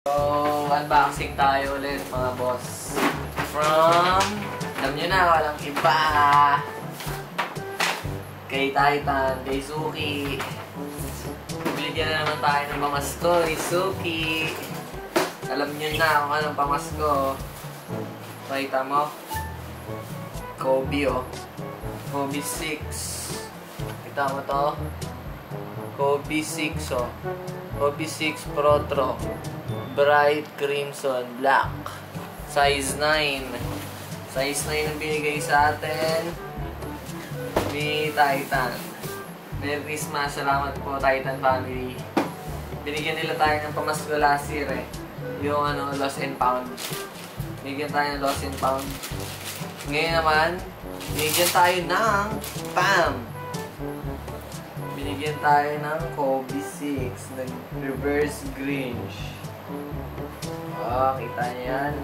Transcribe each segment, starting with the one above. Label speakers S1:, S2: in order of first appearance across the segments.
S1: So, unboxing tayo ulit mga boss. From, alam nyo na, walang iba. Kay Titan, kay Suki. Binigyan na naman tayo ng pamasko ni Suki. Alam nyo na kung anong pamasko. Pakita mo. Kobe oh. Kobe 6. Kita mo to. Kobe 6 oh. Kobe 6 Protro. Bright Crimson Black. Size 9. Size 9 ang binigay sa atin ni Titan. Merry Christmas. Salamat po Titan family. Binigyan nila tayo ng pamasko last year eh. Yung ano, lost and found. Binigyan tayo ng lost and found. Ngayon naman, binigyan tayo ng PAM. Binigyan tayo ng Kobe 6 ng reverse Grinch. Oh, kita niyo yan.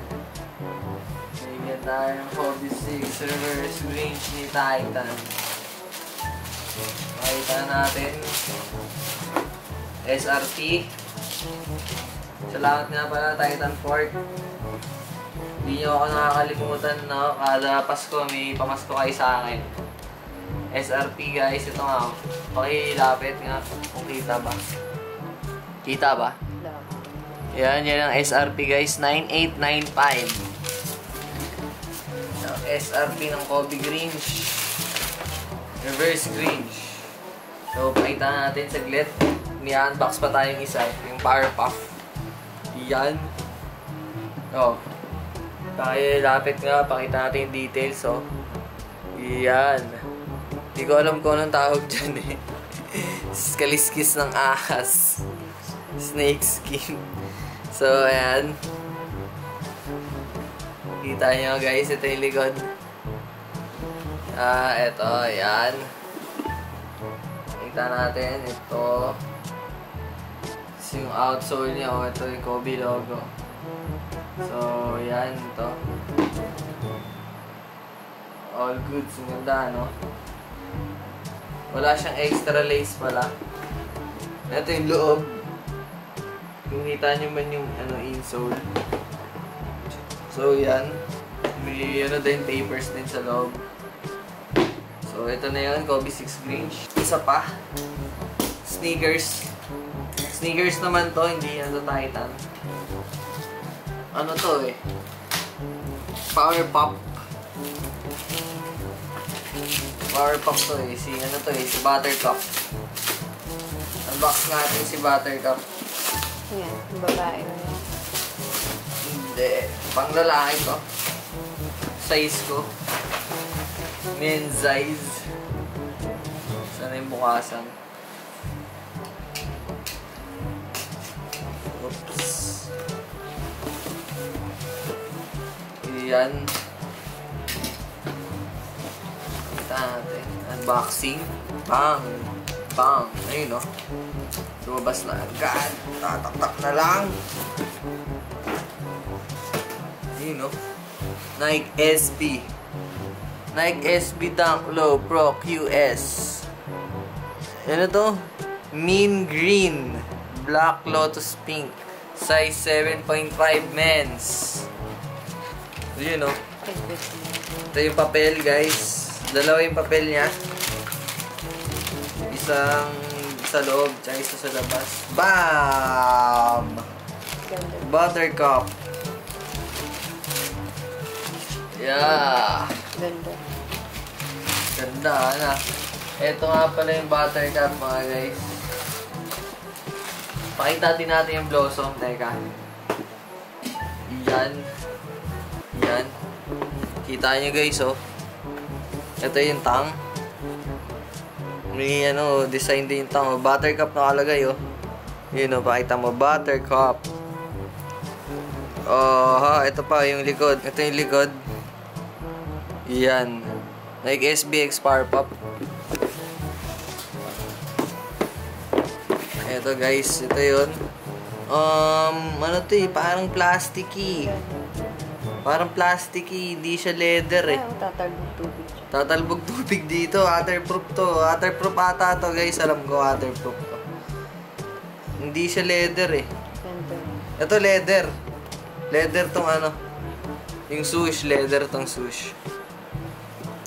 S1: Binigyan tayo ng Kobe 6 reverse Grinch ni Titan. Makita natin. SRT. Salamat nga pala Titan Fork. Hindi nyo ako nakakalimutan, no? Kada Pasko may pamasko kayo sa akin. SRP guys, ito nga. Pakilapit nga kung kita ba. Kita ba? Yan ang SRP guys, 9895. Ang SRP ng Kobe Grinch. Reverse Grinch. So, pakita natin saglit. Ni-unbox pa tayong isa, yung Powerpuff. Yan. Oh. Pakilapit nga, pakita natin yung details, oh. Yan. Hindi ko alam kung anong tawag dyan eh. Kaliskis ng ahas. Snake skin. So, ayan. Kita nyo guys, ito yung likod. Ito, ayan. Kita natin, ito. Ito yung outsole niya, oh. Ito yung Kobe logo. So, yan, ito. All goods, ganda, no? Wala siyang extra lace pala. Ito yung loob. Kung kita nyo man yung insole. So, yan. May din, papers din sa loob. So, ito na yun, Kobe 6 Grinch. Isa pa. Sneakers. Sneakers naman to, hindi yan to Titan. Ano to eh? Powerpuff. Powerpuff to eh. Si Buttercup. Unbox natin si Buttercup.
S2: Yan, babae na yan.
S1: Hindi. Pang lalaki to. Size ko. Men's size. Sana yung bukasan. Oops. Yan. Kita natin. Unboxing. Bang! Bang! Ayun, no? Lumabas na agad. Tatak-tak na lang. Ayun, no? Nike SB. Nike SB Dunk Low Pro QS. Ano to? Mean Green. Black Lotus Pink. Size 7.5 men's. Yun, no? Ito yung papel, guys. Dalawa yung papel niya. Isang sa loob, tsaka isa sa labas. Bam! Buttercup. Yeah!
S2: Ganda.
S1: Ganda, na. Ito nga pala yung Buttercup, mga guys. Pakita din natin yung Blossom. Teka. Yan. Yan. Kita nyo guys, oh. Ito yung tang. May design din yung tang. Oh. Buttercup nakalagay, oh. Yun, oh. Pakita mo. Buttercup. Oh, ha. Ito pa yung likod. Ito yung likod. Yan. Like SBX Powerpuff. Ito guys. Ito yun. Ano to eh? Parang plasticky. Parang plasticky. Hindi siya leather eh.
S2: Tatalbog tubig.
S1: Tatalbog tubig dito. Waterproof to. Waterproof ata to guys. Alam ko waterproof to. Hindi siya leather eh.
S2: Ganda.
S1: Ito leather. Leather tong ano. Yung swoosh, leather tong swoosh.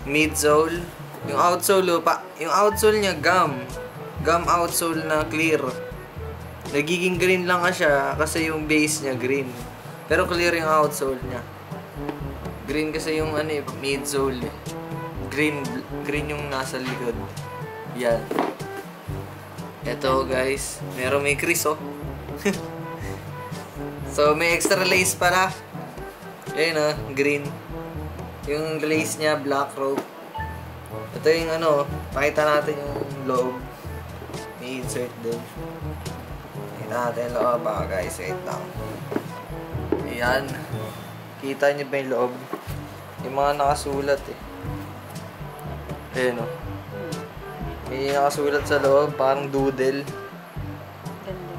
S1: Midsole. Yung outsole lupa. Yung outsole niya gum. Gum outsole na clear. Nagiging green lang siya kasi yung base niya green. Pero clear yung outsole niya. Green kasi yung ano eh, midsole eh. Green yung nasa likod. Yan. Ito guys, meron may crease oh. So may extra lace pala. Ayun oh, green. Yung lace niya black rope. Ito yung ano, pakita natin yung loob. May insert din. Pakita natin yung loob guys, wait lang. Ayan. Kita niyo ba yung loob? Yung mga nakasulat eh. Ayun oh. May nakasulat sa loob, parang doodle.
S2: Ganda.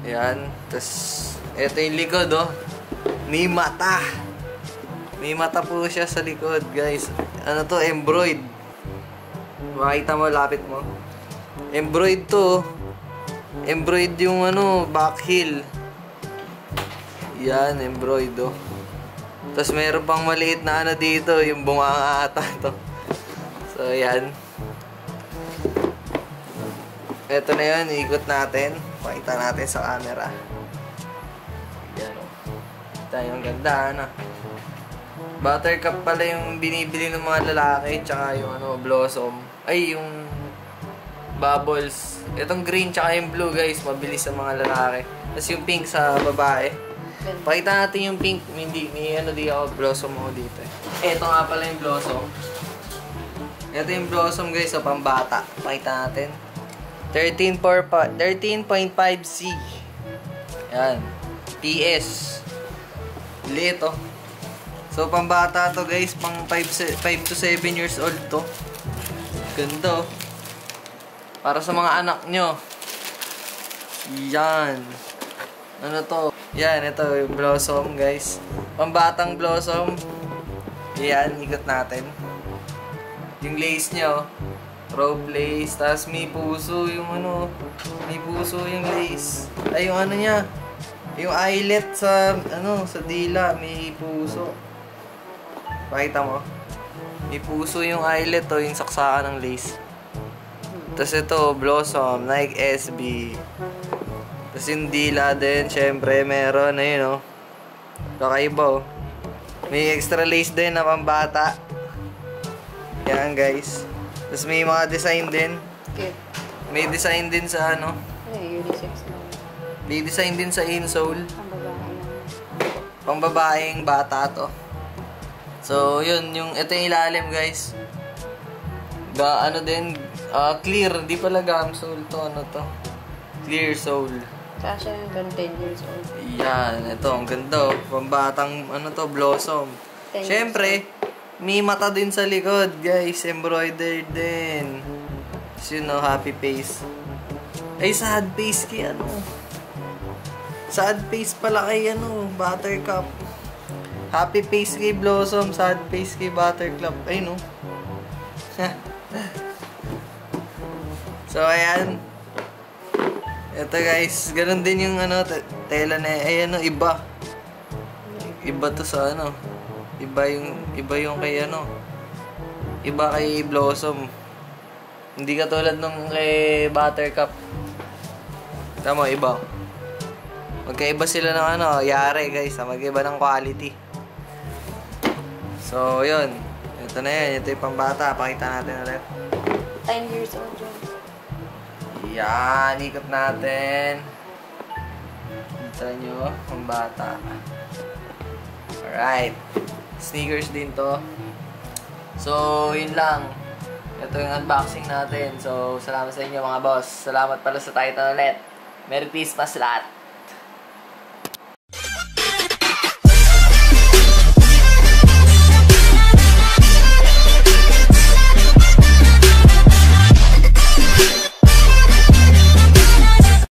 S1: Ayan. Tapos, eto yung likod, oh. May mata. May mata po siya sa likod, guys. Ano to? Embroid. Makita mo, lapit mo. Embroid to. Embroid yung ano, back heel. Yan, embroid, oh. Tapos, meron pang maliit na ano dito, yung bunganga ata to. So, yan. Ito na yun, ikot natin. Pakita natin sa camera. Yan o. Ito yung ganda, ano. Buttercup pala yung binibili ng mga lalaki, tsaka yung ano, blossom. Ay, yung bubbles. Itong green tsaka yung blue, guys, mabilis sa mga lalaki. Tapos yung pink sa babae. Pakita natin yung pink. May ano di ako, blossom ako dito eh. Ito nga pala yung blossom. Ito yung blossom, guys, sa pambata. Pakita natin. 13.5C. Yan. PS. Liit oh. So, pambata to guys. Pang 5 to 7 years old to. Ganda oh. Para sa mga anak nyo. Yan. Ano to? Yan, ito yung blossom guys. Pambatang blossom. Yan, ikot natin. Yung lace nyo oh. Rope lace, tapos may puso yung ano, may puso yung lace. Ay, yung ano niya, yung eyelet sa, ano, sa dila, may puso. Pakita mo. May puso yung eyelet, oh, yung saksakan ng lace. Tapos ito, blossom, Nike SB. Tapos yung dila din, syempre, meron, ayun, oh. Kakaiba, oh. May extra lace din na pambata. Yan, guys. Tapos may mga design din.
S2: Cute.
S1: May design din sa ano.
S2: Ay, unisex na.
S1: May design din sa insole.
S2: Ang babae lang.
S1: Pang babaeng bata to. So, yun. Ito yung ilalim, guys. Ano din. Clear. Di pala gum sole to. Ano to? Clear sole.
S2: Kasha yung hanggang 10 years old.
S1: Yan. Ito. Ang ganda. Pambatang ano to, blossom. Siyempre, may mata din sa likod, guys. Embroidered din. So, you know, happy face. Ay, sad face kay ano. Sad face pala kay ano, Buttercup. Happy face kay Blossom, sad face kay Buttercup. Ay, no. So, ayan. Ito, guys. Ganun din yung ano, tela na, ay, ano, iba. Iba to sa ano. Iba yung kay ano. Iba kay Blossom. Hindi katulad nung kay Buttercup. Tama, iba. Magkaiba sila ng ano, yare guys. Magkaiba ng quality. So, yun. Ito na yan. Ito yung pambata. Pakita natin ulit.
S2: 10 years old yun.
S1: Yan. Ikot natin. Ito nyo. Pambata. Alright. Sneakers din to. So, yun lang. Ito yung unboxing natin. So, salamat sa inyo mga boss. Salamat pala sa Titan ulit. Merry Christmas lahat.